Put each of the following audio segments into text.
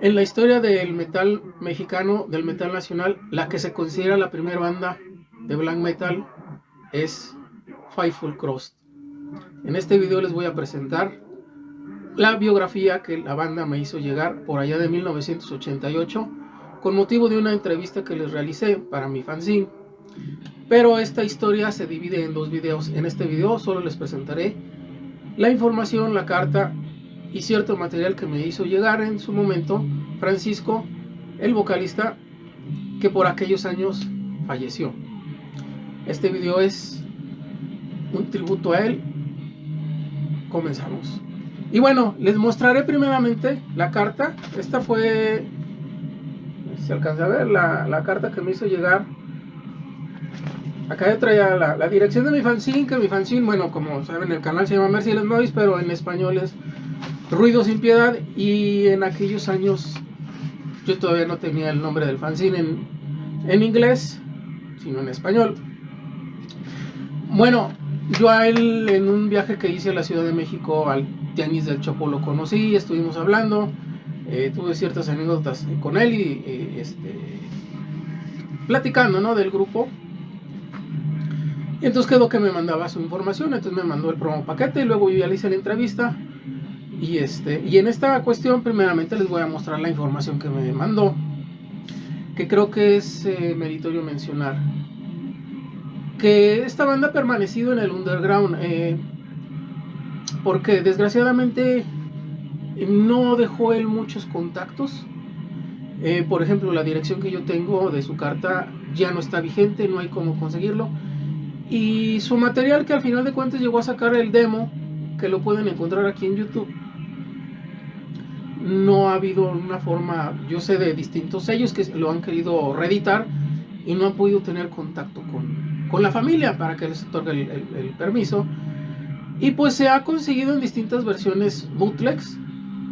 En la historia del metal mexicano, del metal nacional, la que se considera la primera banda de black metal es Fightful Cross. En este video les voy a presentar la biografía que la banda me hizo llegar por allá de 1988 con motivo de una entrevista que les realicé para mi fanzine. Pero esta historia se divide en dos videos. En este video solo les presentaré la información, la carta y cierto material que me hizo llegar en su momento Francisco, el vocalista que por aquellos años falleció. Este video es un tributo a él. Comenzamos. Y bueno, les mostraré primeramente la carta. Esta fue, se alcanza a ver, la carta que me hizo llegar. Acá yo traía la dirección de mi fanzine, que mi fanzine, bueno, como saben, el canal se llama Merciless Noise, pero en español es Ruido Sin Piedad. Y en aquellos años yo todavía no tenía el nombre del fanzine en inglés, sino en español. Bueno, yo a él en un viaje que hice a la Ciudad de México, al Tianguis del Chopo, lo conocí, estuvimos hablando, tuve ciertas anécdotas con él y platicando, ¿no?, del grupo. Y entonces quedó que me mandaba su información, entonces me mandó el promo paquete y luego yo ya le hice la entrevista. Y en esta cuestión primeramente les voy a mostrar la información que me mandó, que creo que es meritorio mencionar que esta banda ha permanecido en el underground, porque desgraciadamente no dejó él muchos contactos. Por ejemplo, la dirección que yo tengo de su carta ya no está vigente, no hay cómo conseguirlo. Y su material, que al final de cuentas llegó a sacar el demo, que lo pueden encontrar aquí en YouTube, no ha habido una forma, yo sé de distintos sellos que lo han querido reeditar y no han podido tener contacto con la familia para que les otorgue el permiso. Y pues se ha conseguido en distintas versiones bootlegs,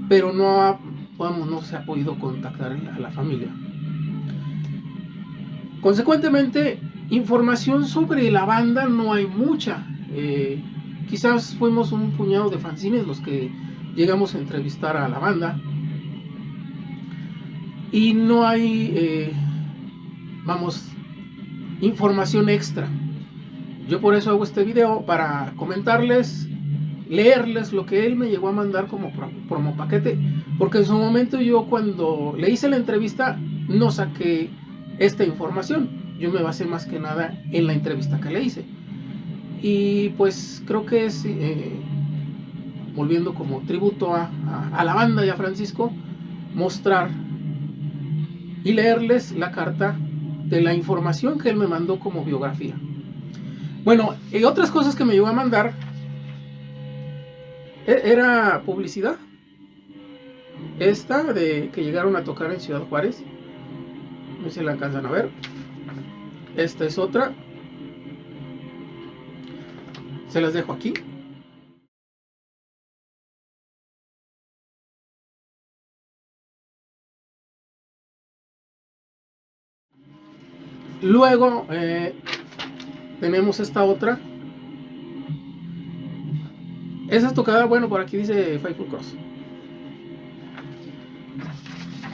pero no se ha podido contactar a la familia. Consecuentemente, información sobre la banda no hay mucha. Quizás fuimos un puñado de fanzines los que llegamos a entrevistar a la banda. Y no hay, información extra. Yo por eso hago este video, para comentarles, leerles lo que él me llegó a mandar como promo paquete, porque en su momento yo, cuando le hice la entrevista, no saqué esta información. Yo me basé más que nada en la entrevista que le hice. Y pues creo que es, volviendo como tributo a la banda y a Francisco, mostrar y leerles la carta de la información que él me mandó como biografía. Bueno, y otras cosas que me llegó a mandar era publicidad. Esta de que llegaron a tocar en Ciudad Juárez, no sé si la alcanzan a ver. Esta es otra, se las dejo aquí. Luego tenemos esta otra. Esa es tocada, bueno, por aquí dice Fightful Cross.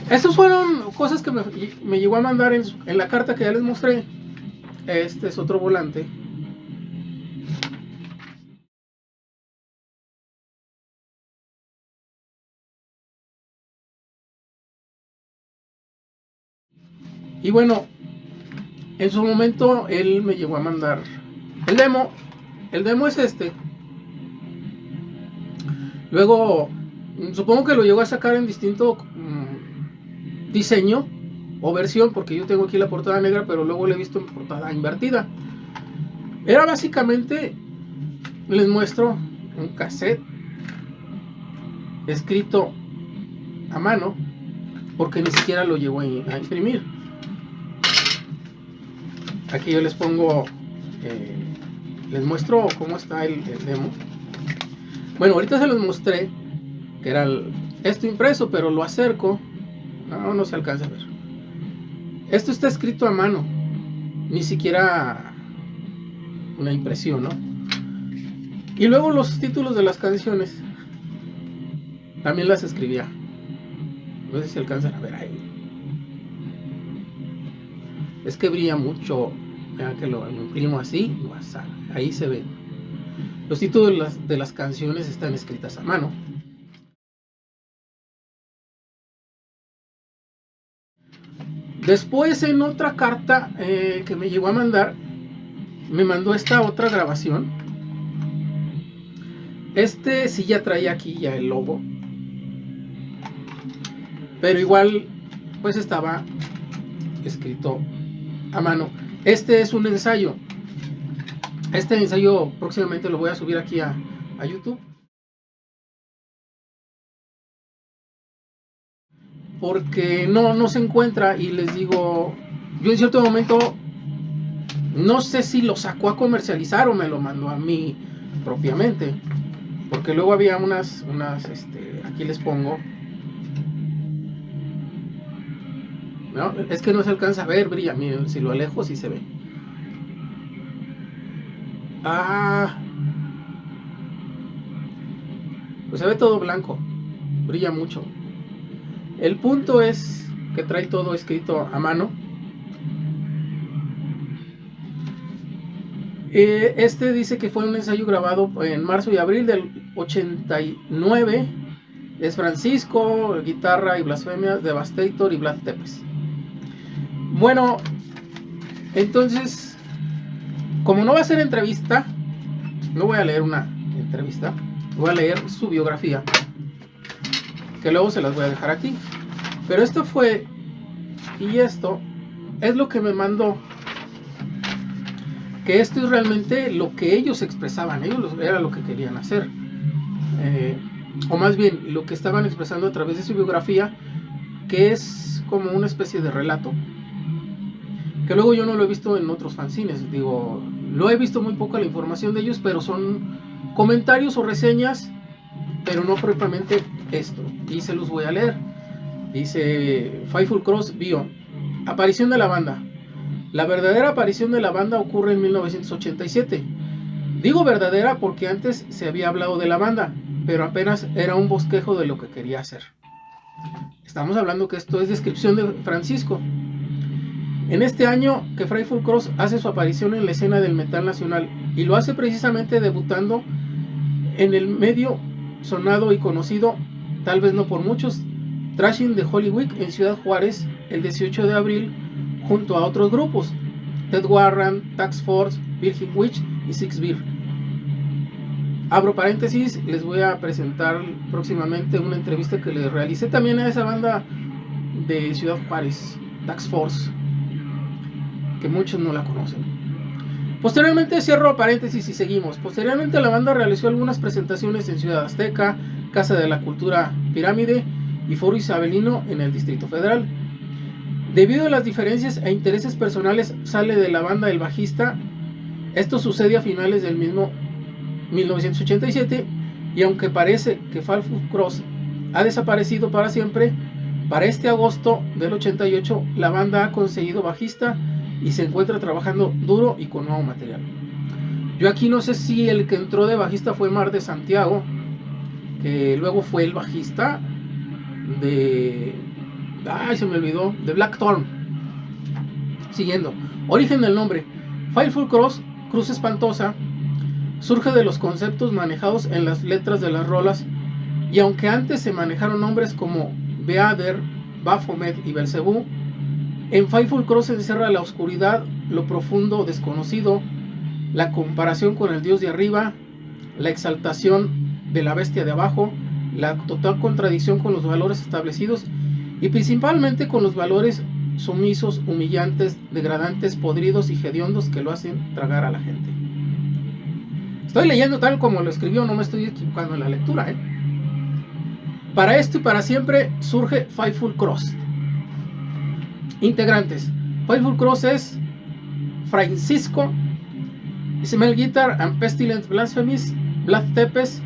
Estas fueron cosas que me llegó a mandar en la carta que ya les mostré. Este es otro volante. Y bueno, en su momento él me llegó a mandar el demo. El demo es este. Luego, supongo que lo llegó a sacar en distinto diseño o versión, porque yo tengo aquí la portada negra, pero luego le he visto en portada invertida. Era básicamente, les muestro un cassette escrito a mano, porque ni siquiera lo llegó a imprimir. Aquí yo les pongo, les muestro cómo está el demo. Bueno, ahorita se los mostré que era esto impreso, pero lo acerco. No se alcanza a ver. Esto está escrito a mano, ni siquiera una impresión, ¿no? Y luego los títulos de las canciones también las escribía No sé si alcanzan a ver ahí. Es que brilla mucho. Vean que lo imprimo así. Ahí se ve. Los títulos de las canciones están escritas a mano. Después, en otra carta que me llegó a mandar, me mandó esta otra grabación. Sí ya traía aquí ya el logo, pero igual pues estaba escrito a mano. Este es un ensayo. Este ensayo próximamente lo voy a subir aquí a YouTube, porque no se encuentra. Y les digo, yo en cierto momento no sé si lo sacó a comercializar o me lo mandó a mí propiamente, porque luego había unas aquí les pongo. No, es que no se alcanza a ver, brilla, miren, si lo alejo sí se ve. Pues se ve todo blanco, brilla mucho. El punto es que trae todo escrito a mano. Este dice que fue un ensayo grabado en marzo y abril del 89. Es Francisco, guitarra y blasfemias, Devastator y Black Tepes. Bueno, entonces, como no va a ser entrevista, no voy a leer una entrevista, voy a leer su biografía, que luego se las voy a dejar aquí. Pero esto fue, y esto es lo que me mandó, que esto es realmente lo que ellos expresaban, era lo que querían hacer, o más bien lo que estaban expresando a través de su biografía, que es como una especie de relato, que luego yo no lo he visto en otros fanzines. Digo, lo he visto muy poca la información de ellos, pero son comentarios o reseñas, pero no propiamente esto, y se los voy a leer. Dice Fightful Cross bio, aparición de la banda. La verdadera aparición de la banda ocurre en 1987. Digo verdadera porque antes se había hablado de la banda, pero apenas era un bosquejo de lo que quería hacer. Estamos hablando que esto es descripción de Francisco. En este año que Frightful Cross hace su aparición en la escena del metal nacional, y lo hace precisamente debutando en el medio sonado y conocido, tal vez no por muchos, Thrashing de Holy Week en Ciudad Juárez el 18 de abril, junto a otros grupos, Ted Warren, Tax Force, Virgin Witch y Six Beer. Abro paréntesis, les voy a presentar próximamente una entrevista que le realicé también a esa banda de Ciudad Juárez, Tax Force, que muchos no la conocen. Posteriormente, cierro paréntesis y seguimos. Posteriormente la banda realizó algunas presentaciones en Ciudad Azteca, Casa de la Cultura Pirámide y Foro Isabelino en el Distrito Federal. Debido a las diferencias e intereses personales, sale de la banda el bajista. Esto sucede a finales del mismo 1987, y aunque parece que Fightful Cross ha desaparecido para siempre, para este agosto del 88 la banda ha conseguido bajista y se encuentra trabajando duro y con nuevo material. Yo aquí no sé si el que entró de bajista fue Mar de Santiago, que luego fue el bajista de... se me olvidó, de Blackthorn. Siguiendo, origen del nombre. Fightful Cross, Cruz Espantosa, surge de los conceptos manejados en las letras de las rolas, y aunque antes se manejaron nombres como Beader, Baphomet y Belcebú, en Fightful Cross se encierra la oscuridad, lo profundo desconocido, la comparación con el dios de arriba, la exaltación de la bestia de abajo, la total contradicción con los valores establecidos y principalmente con los valores sumisos, humillantes, degradantes, podridos y hediondos que lo hacen tragar a la gente. Estoy leyendo tal como lo escribió, no me estoy equivocando en la lectura, Para esto y para siempre surge Fightful Cross. Integrantes. Fightful Cross es Francisco, Smell Guitar and Pestilent Blasphemies, Black Tepes,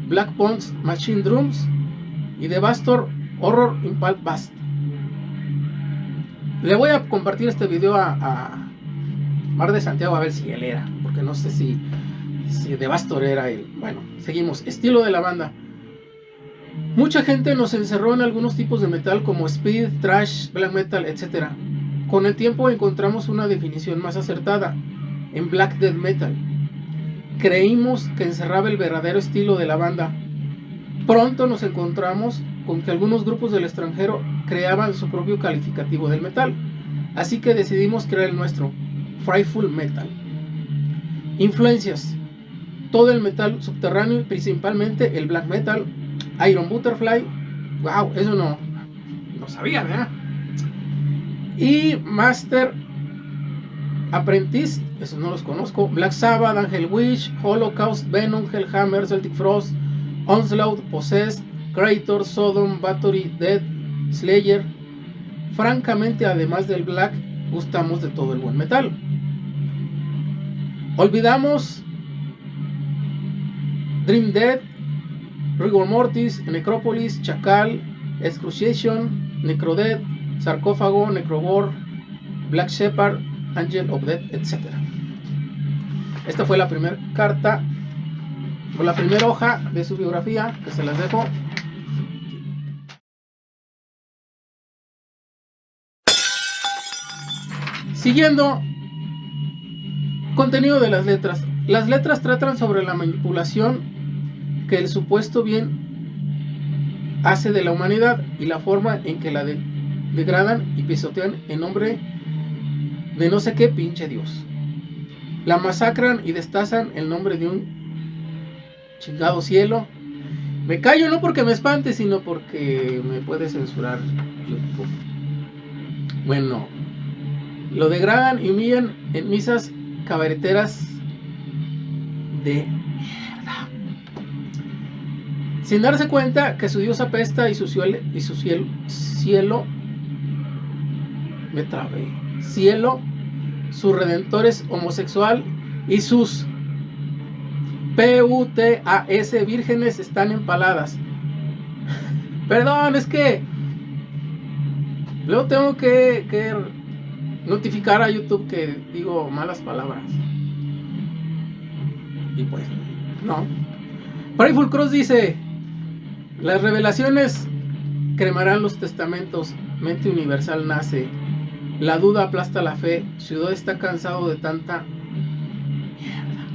Black Bones Machine Drums y Devastator Horror Impalt Bast. Le voy a compartir este video a Mar de Santiago a ver si él era, porque no sé si Devastator era él. Bueno, seguimos. Estilo de la banda. Mucha gente nos encerró en algunos tipos de metal como speed, thrash, black metal, etc. Con el tiempo encontramos una definición más acertada en black death metal. Creímos que encerraba el verdadero estilo de la banda. Pronto nos encontramos con que algunos grupos del extranjero creaban su propio calificativo del metal, así que decidimos crear el nuestro, Frightful Metal. Influencias: todo el metal subterráneo y principalmente el black metal. Iron Butterfly, wow, eso no sabía, ¿verdad? Y Master, Apprentice, esos no los conozco. Black Sabbath, Angel Witch, Holocaust, Venom, Hellhammer, Celtic Frost, Onslaught, Possessed, Creator, Sodom, Bathory, Dead, Slayer. Francamente, además del black, gustamos de todo el buen metal. Olvidamos Dream Dead, Rigor Mortis, Necropolis, Chacal, Excruciation, Necrodead, Sarcófago, Necrobore, Black Shepherd, Angel of Death, etc. Esta fue la primera carta, o la primera hoja de su biografía, que se las dejo. Siguiendo, contenido de las letras. Las letras tratan sobre la manipulación que el supuesto bien hace de la humanidad y la forma en que la degradan y pisotean en nombre de no sé qué pinche Dios. La masacran y destazan en nombre de un chingado cielo. Me callo no porque me espante, sino porque me puede censurar YouTube. Bueno, lo degradan y humillan en misas cabareteras de mierda, sin darse cuenta que su Dios apesta y su cielo me trabé. Cielo, su redentor es homosexual y sus PUTAS vírgenes están empaladas. Perdón, es que luego tengo que notificar a YouTube que digo malas palabras. Y pues, no. Frightful Cross dice: las revelaciones cremarán los testamentos, mente universal nace, la duda aplasta la fe, ciudad está cansado de tanta mierda.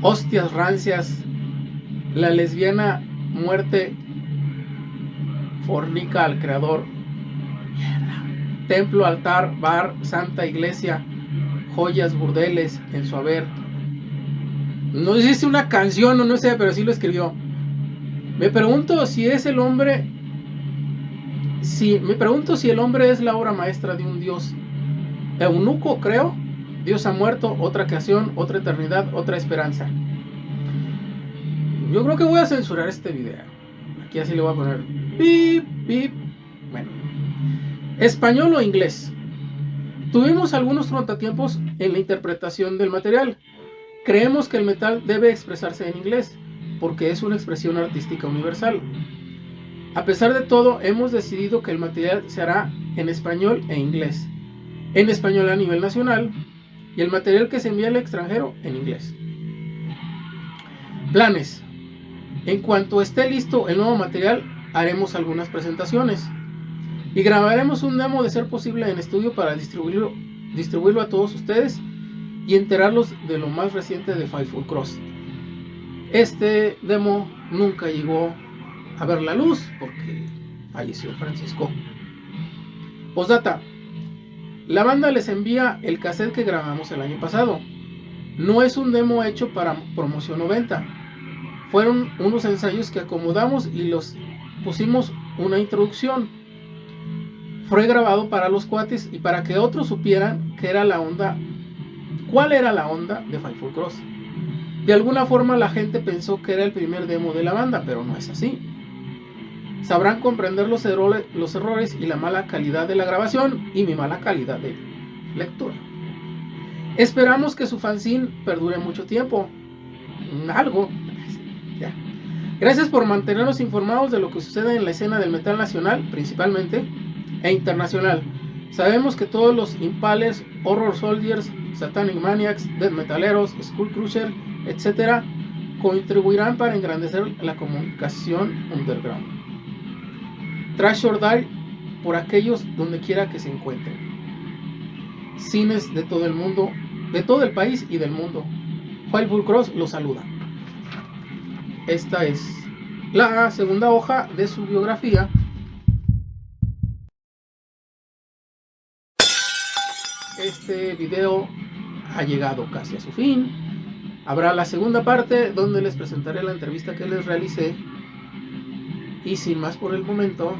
Hostias rancias, la lesbiana muerte fornica al creador. Mierda. Templo, altar, bar, santa iglesia, joyas, burdeles en su haber. No sé si es una canción o no sé, pero sí lo escribió. Me pregunto si es el hombre. Me pregunto si el hombre es la obra maestra de un dios eunuco, creo. Dios ha muerto, otra creación, otra eternidad, otra esperanza. Yo creo que voy a censurar este video. Aquí así le voy a poner pip, pip. Bueno, español o inglés. Tuvimos algunos contratiempos en la interpretación del material. Creemos que el metal debe expresarse en inglés, porque es una expresión artística universal. A pesar de todo, hemos decidido que el material se hará en español e inglés. En español a nivel nacional, y el material que se envía al extranjero en inglés. Planes. En cuanto esté listo el nuevo material, haremos algunas presentaciones. Y grabaremos un demo de ser posible en estudio para distribuirlo a todos ustedes y enterarlos de lo más reciente de Frightful Cross. Este demo nunca llegó a ver la luz porque falleció Francisco. Postdata: la banda les envía el cassette que grabamos el año pasado. No es un demo hecho para promoción o venta. Fueron unos ensayos que acomodamos y los pusimos una introducción. Fue grabado para los cuates y para que otros supieran que era la onda, cuál era la onda de Frightful Cross. De alguna forma la gente pensó que era el primer demo de la banda, pero no es así. Sabrán comprender los errores y la mala calidad de la grabación y mi mala calidad de lectura. Esperamos que su fanzine perdure mucho tiempo. Algo. Ya. Gracias por mantenernos informados de lo que sucede en la escena del metal nacional, principalmente, e internacional. Sabemos que todos los Impalers, Horror Soldiers, Satanic Maniacs, Death Metaleros, Skull Crusher, etc. contribuirán para engrandecer la comunicación underground. Trash or Die por aquellos donde quiera que se encuentren. Cines de todo el mundo, de todo el país y del mundo. Fightful Cross los saluda. Esta es la segunda hoja de su biografía. Este video ha llegado casi a su fin. Habrá la segunda parte donde les presentaré la entrevista que les realicé. Y sin más por el momento,